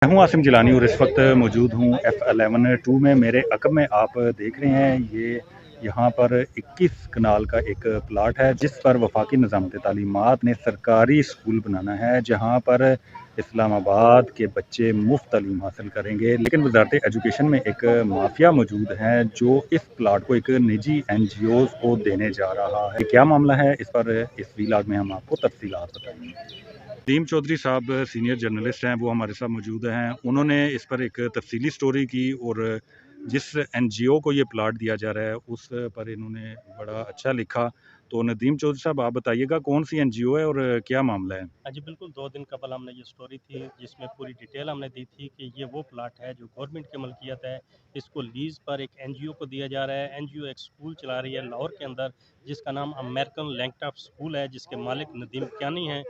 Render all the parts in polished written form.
मैं हूँ आसिम जिलानी और इस वक्त मौजूद हूँ F11-2 में। मेरे अकब में आप देख रहे हैं ये यहाँ पर 21 कनाल का एक प्लाट है जिस पर वफाकी निज़ामत तालीमात ने सरकारी स्कूल बनाना है, जहाँ पर इस्लामाबाद के बच्चे मुफ्त तालीम हासिल करेंगे। लेकिन वजारत एजुकेशन में एक माफिया मौजूद है जो इस प्लाट को एक निजी NGOs को देने जा रहा है। क्या मामला है, इस पर इस वीलॉग में हम आपको तफसीलात बताएंगे। नदीम चौधरी साहब सीनियर जर्नलिस्ट हैं, वो हमारे साथ मौजूद हैं। उन्होंने इस पर एक तफसीली स्टोरी की और जिस NGO को ये प्लाट दिया जा रहा है उस पर इन्होंने बड़ा अच्छा लिखा। तो नदीम चौधरी साहब, आप बताइएगा कौन सी NGO है और क्या मामला है। हाँ जी, बिल्कुल 2 दिन कबल हमने ये स्टोरी थी जिसमें पूरी डिटेल हमने दी थी कि ये वो प्लाट है जो गवर्नमेंट की मलकियत है। इसको लीज़ पर एक NGO को दिया जा रहा है। NGO एक स्कूल चला रही है लाहौर के अंदर जिसका नाम अमेरिकन लैंगटॉफ स्कूल है, जिसके मालिक नदीम कियानी हैं।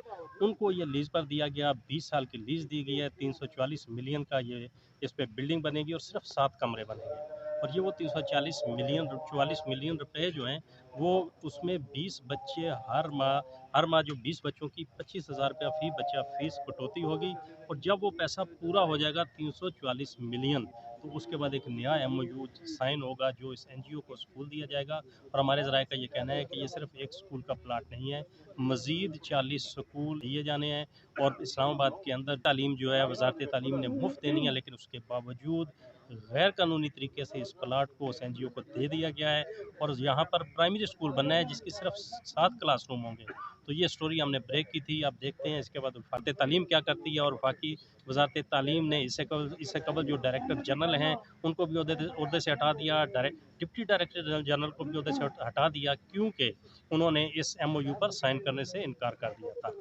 उनको ये लीज़ पर दिया गया, 20 साल की लीज़ दी गई है। 340 मिलियन का ये इस पे बिल्डिंग बनेगी और सिर्फ 7 कमरे बनेंगे। और ये वो 340 मिलियन 44 मिलियन रुपए जो हैं वो उसमें 20 बच्चे हर माह जो 20 बच्चों की 25,000 रुपया फी बच्चा फीस कटौती होगी। और जब वो पैसा पूरा हो जाएगा 344 मिलियन, तो उसके बाद एक नया MOU साइन होगा जो इस NGO को स्कूल दिया जाएगा। और हमारे ज़राए का ये कहना है कि ये सिर्फ एक स्कूल का प्लाट नहीं है, मज़ीद 40 स्कूल दिए जाने हैं। और इस्लामाबाद के अंदर तालीम जो है वजारत तालीम ने मुफ्त देनी है, लेकिन उसके बावजूद गैर कानूनी तरीके से इस प्लाट को उस NGO को दे दिया गया है। और यहाँ पर प्राइमरी स्कूल बनना है जिसकी सिर्फ 7 क्लासरूम होंगे। तो ये स्टोरी हमने ब्रेक की थी। आप देखते हैं इसके बाद वफाकत तालीम क्या करती है। और वफाकी वजारत तालीम ने इससे कबल जो डायरेक्टर जनरल हैं उनको भी उहदे से हटा दिया। डिप्टी डायरेक्टर जनरल को भी उहदे से हटा दिया, क्योंकि उन्होंने इस MOU पर साइन करने से इनकार कर दिया था।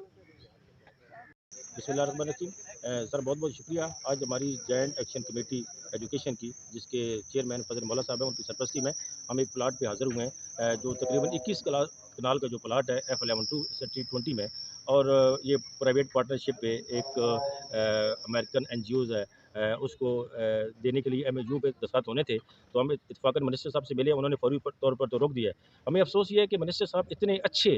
बिस्मिल्लाहिर्रहमानिर्रहीम। सर बहुत बहुत शुक्रिया। आज हमारी जॉइंट एक्शन कमेटी एजुकेशन की, जिसके चेयरमैन फजल मौला साहब हैं, उनकी सरपरस्ती में हम एक प्लाट पे हाज़िर हुए हैं जो तकरीबन 21 कनाल का जो प्लाट है F11-2 सेक्टर 20 में। और ये प्राइवेट पार्टनरशिप पे एक अमेरिकन NGOs है, उसको देने के लिए MOU पे दस्तखत होने थे। तो हम इत्तफाकन मिनिस्टर साहब से मिले, उन्होंने फौरी तौर पर तो रोक दिया है। हमें अफसोस ये है कि मिनिस्टर साहब इतने अच्छे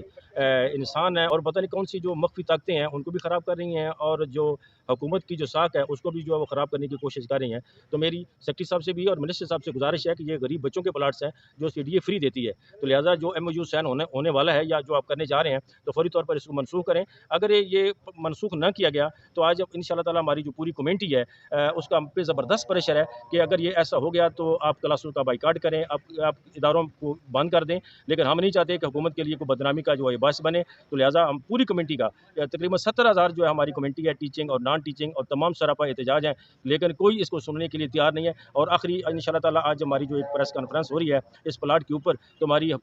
इंसान हैं और पता नहीं कौन सी जो मख्फी ताकतें हैं उनको भी ख़राब कर रही हैं, और जो हुकूमत की जो साख है उसको भी जो है वो ख़राब करने की कोशिश कर रही हैं। तो मेरी सेक्रेटरी साहब से भी और मिनिस्टर साहब से गुजारिश है कि ये गरीब बच्चों के प्लाट्स हैं जो CDA फ्री देती है, तो लिहाजा जो MOU साइन होने वाला है या जो आप करने जा रहे हैं तो फौरी तौर पर इसको मनसूख करें। अगर ये मनसूख न किया गया तो आज इंशाल्लाह ताला हमारी जो पूरी कमेटी है उसका हम पे ज़बरदस्त प्रेशर है कि अगर ये ऐसा हो गया तो आप क्लासों का बाइकाट करें, आप इदारों को बंद कर दें। लेकिन हम नहीं चाहते कि हुकूमत के लिए कोई बदनामी का जो है बायस बने। तो लिहाजा हम पूरी कमेटी का तकरीबन 70,000 जो है हमारी कमेटी है, टीचिंग और नॉन टीचिंग और तमाम सरापा एहतजाज हैं, लेकिन कोई इसको सुनने के लिए तैयार नहीं है। और आखिरी इंशाल्लाह ताला आज हमारी जो एक प्रेस कॉन्फ्रेंस हो रही है इस प्लाट के ऊपर, तो हमारी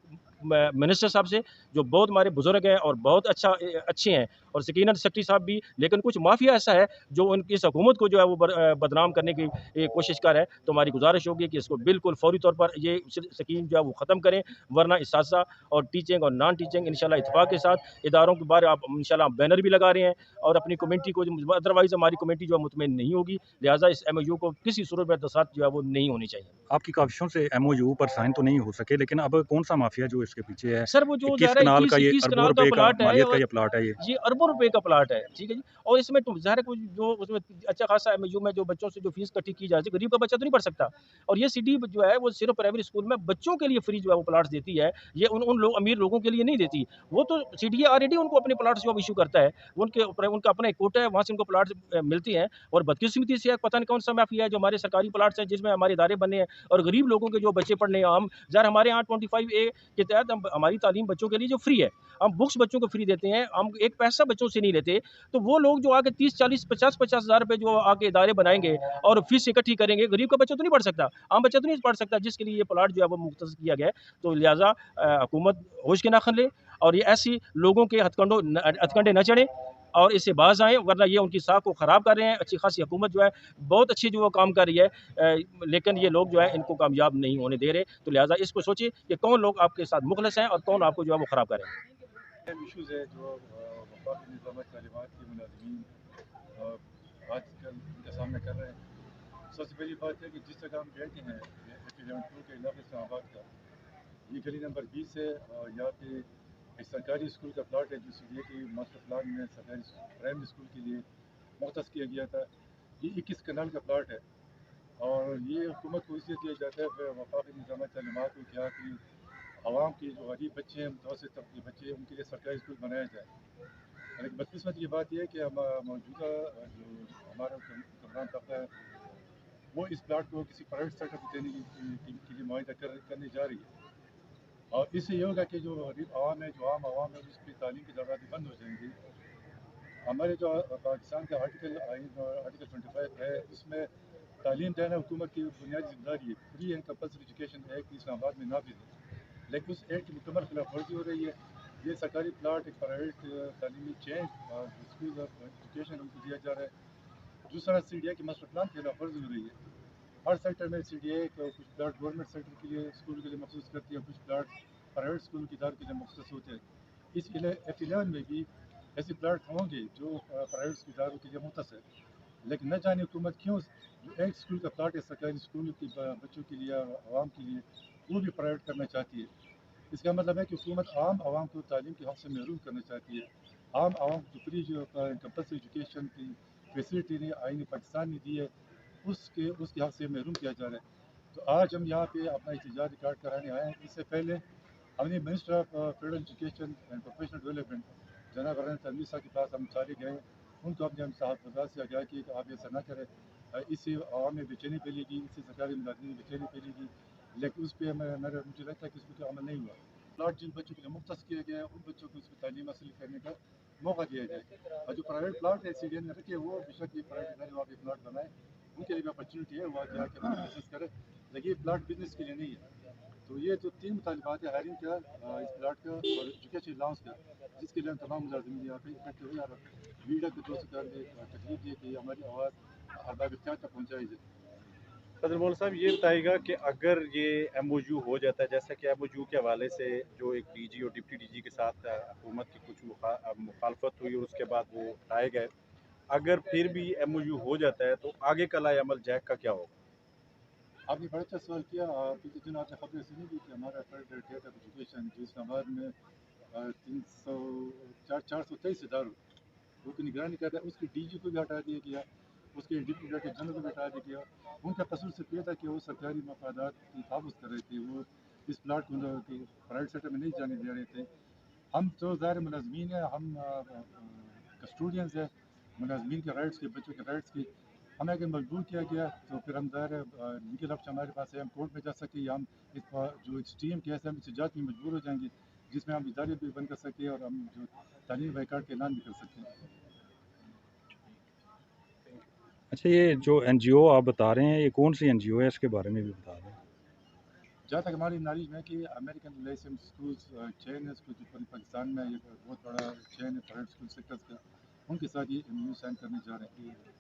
मिनिस्टर साहब से जो बहुत हमारे बुजुर्ग हैं और बहुत अच्छे हैं, और सकीनत सेक्रेटरी साहब भी, लेकिन कुछ माफिया ऐसा है जो उनकी इस हुकूमत को जो है वो बदनाम करने की कोशिश कर है। तो हमारी गुजारिश होगी कि इसको बिल्कुल फौरी तौर पर ये स्कीम जो है वो ख़त्म करें, वरना इस्तासा और टीचिंग और नॉन टीचिंग इंशाल्लाह इत्तेफाक के साथ इदारों के बारे आप इंशाल्लाह बैनर भी लगा रहे हैं और अपनी कमेटी को, अदरवाइज़ हमारी कमेटी जो है मुतमईन नहीं होगी। लिहाजा इस MOU को किसी सूरत में दस्तखत जो है वो नहीं होनी चाहिए। आपकी काविशों से MOU पर साइन तो नहीं हो सके, लेकिन अब कौन सा माफिया जो इसके पीछे है। सर वो जो 21 ज़ाहिर है कनाल 21 का ये 21 अरबों कनाल का रुपए का प्लाट है, मालियत का और ये प्लाट है ये अरबों रुपए का प्लाट है, ठीक है जी। और इसमें तो ज़ाहिर है कुछ जो उसमें अच्छा खासा MOU में जो बच्चों से जो फीस इकट्ठी की जाती है, गरीब का बच्चा तो नहीं पढ़ सकता। और ये सिटी जो है वो सिर्फ प्राइमरी स्कूल में बच्चों के लिए फ्री जो है वो प्लाट्स देती है, ये उन लोग अमीर लोगों के लिए नहीं देती। वो तो CDA ऑलरेडी उनको अपने प्लाट्स जो इशू करता है, उनका अपना एक कोटा है, वहाँ से उनको प्लाट्स मिलती हैं। और बदकिस्मती से पता नहीं कौन सा माफिया है जो हमारे सरकारी प्लाट्स हैं जिसमें हमारे इदारे बने हैं और गरीब लोगों के जो बच्चे पढ़ने हैं। हम ज़रा हमारे यहाँ 25A के तहत हमारी तालीम बच्चों के लिए जो फ्री है, हम बुक्स बच्चों को फ्री देते हैं, हम एक पैसा बच्चों से नहीं लेते। तो वो लोग जो आके 30-40 50-50 हज़ार रुपए जो आके इदारे बनाएंगे और फीस इकट्ठी करेंगे, गरीब का बच्चा तो नहीं पढ़ सकता, आम बच्चा तो नहीं पढ़ सकता, जिसके लिए ये प्लाट जो है वो मुख्तस किया गया है। तो लिहाजा हुकूमत होश के नाखन ले और ये ऐसी लोगों के हथकंडे न चढ़े और इससे बाज आए, वरना ये उनकी साख को ख़राब कर रहे हैं। अच्छी खासी हुकूमत जो है बहुत अच्छी जो वो काम कर रही है, लेकिन ये लोग जो है इनको कामयाब नहीं होने दे रहे। तो लिहाजा इसको सोचिए कि कौन लोग आपके साथ मुखलस हैं और कौन आपको जो है वो ख़राब कर रहे हैं। इशूज़ है जो वफाकी निज़ाम तालीमात के मुलाज़मीन आजकल उनके सामने कर रहे हैं। सबसे पहली बात है कि जिस जगह हम बैठे हैं F11-2 के इलाके इस्लामाबाद का, ये गली नंबर 20 है और यहाँ पे एक सरकारी स्कूल का प्लाट है जो CDA के मास्टर प्लान में सरकारी प्राइमरी स्कूल के लिए मुख्तस किया गया था। ये 21 कनाल का प्लाट है और ये हुकूमत को इसलिए दिया जाता है वफाकी निज़ाम तालीमात को क्या कि आवाम के जो गरीब बच्चे हैं मुतवसत तबके के बच्चे हैं उनके लिए सरकारी स्कूल बनाया जाए। लेकिन बदकिस्मत की बात यह है कि मौजूदा जो हमारा हुक्मरान तबका है वो इस प्लाट को किसी प्राइवेट सेक्टर को देने के लिए मुआहदा करने जा रही है और इससे ये होगा कि जो गरीब आवाम है जो आम आवाम है उसकी तालीम की दरवाजे बंद हो जाएंगी। हमारे जो पाकिस्तान का आर्टिकल 25 है उसमें तालीम देना हुकूमत की बुनियादी जिम्मेदारी है। Free and compulsory education act Islamabad में नाफिज है लेकिन उस एक्ट की मुकम्मल खिलाफ वर्जी हो रही है। ये सरकारी प्लाट एक प्राइवेट तालीमी चेन स्कूल ऑफ एजुकेशन उनको दिया जा रहा है। दूसरा CDA की मास्टर प्लान की खिलाफ वर्जी हो रही है। हर सेक्टर में CDA को कुछ प्लाट गवर्नमेंट सेक्टर के लिए स्कूल के लिए मखसूस करती है कुछ प्लाट प्राइवेट स्कूल की इदारों के लिए मखसूस होते हैं। इस F11 में भी ऐसे प्लाट होंगे जो प्राइवेट इदारों के लिए मुख्तस है लेकिन न जाने हुकूमत क्यों जो एक स्कूल का प्लाट है सरकारी स्कूल के बच्चों के लिए आवाम के लिए वो भी प्राइवेट करना चाहती है। इसका मतलब है कि हुकूमत आम आवाम को तालीम के हक़ से महरूम करना चाहती है। आम आवाम को फ्री जो कंपल्सरी एजुकेशन की फैसिलिटी ने आईन पाकिस्तान ने दी है उसके हक़ से महरूम किया जा रहा है। तो आज हम यहाँ पे अपना एहतजाज रिकॉर्ड कराने आए हैं। इससे पहले हमने minister of federal education and professional development जनाब रन तनवीर साहब के पास हम सारे गए। उनको अपने हम साहब से आगाह किया कि आप ऐसा ना करें, इससे आवाम में बेचैनी फैलेगी, इससे सरकारी मुलाजमीन में बेचैनी फैलेगी। लेकिन उस पर मुझे लगता है कि उस पर अमल नहीं हुआ। प्लाट जिन बच्चों के लिए मुख्तस किया गया है उन बच्चों को उसमें तालीम हासिल करने का मौका दिया जाए और जो प्राइवेट प्लाट है CDN में रखे वो बेशक ये प्राइवेट इदारे वहाँ पे प्लाट बनाए उनके लिए भी अपॉर्चुनिटी है वहाँ जाके बिजनेस करे लेकिन ये प्लाट बिजनेस के लिए नहीं है। तो ये जो 3 मुतालबात है हायरिंग का इस प्लाट का और एजुकेशन अलाउंस का जिसके लिए हम तमाम मुलाजिम यहाँ पे इकट्ठे हुए और मीडिया के दोस्तों का तकलीफ दी कि हमारी आवाज़ अरबाब इख्तियार तक पहुँचाई जाए। सदर मौल साहब ये बताइएगा कि अगर ये MOU हो जाता है जैसा कि MOU के हवाले से जो एक DG और डिप्टी DG के साथ हुकूमत की कुछ मुखालफत हुई और उसके बाद वो हटाए गए, अगर फिर भी MOU हो जाता है तो आगे का लाए अमल जैक का क्या होगा? आपने बड़ा अच्छा सवाल किया। पिछले दिन आपने खबरें सुनी थी कि हमारा फेडरल डायरेक्टरेट ऑफ एजुकेशन जो इस्लामाबाद में 423 इदारों वो की निगरानी करता है उसके DG को भी हटा दिया गया, उसके डिप्टी डायरेक्टर जनरल को भी हटा दिया गया। उनका कसूर सिर्फ ये था कि वो सरकारी मफादात की तहफ़्फ़ुज़ कर रहे थे, वो इस प्लाट को प्राइवेट सेक्टर में नहीं जाने दे रहे थे। हम तो ज़ाहिर मुलाजमीन हैं, हम कस्टोडियंस हैं मुलाजमीन के राइट्स के बच्चों के राइट्स की। हमें अगर मजबूर किया गया तो फिर हम ज़ाहिर लीगल ऑप्शन हमारे पास है, हम कोर्ट में जा सकते हैं या हम इस जो एक्सट्रीम केस है हम एहतजाज में मजबूर हो जाएंगे जिसमें हम इदारे भी बंद कर सकते हैं और हम जो तालीमी बाइकाट का ऐलान भी कर सकते हैं। अच्छा, ये जो NGO आप बता रहे हैं ये कौन सी NGO है, इसके बारे में भी बता दें। जहाँ तक हमारी नॉलेज में कि अमेरिकन लाइसेंस स्कूल्स चेन है उसको जो पूरे पाकिस्तान में ये बहुत बड़ा चेन है प्राइवेट स्कूल सेक्टर्स का, उनके साथ ये MOU साइन करने जा रहे हैं।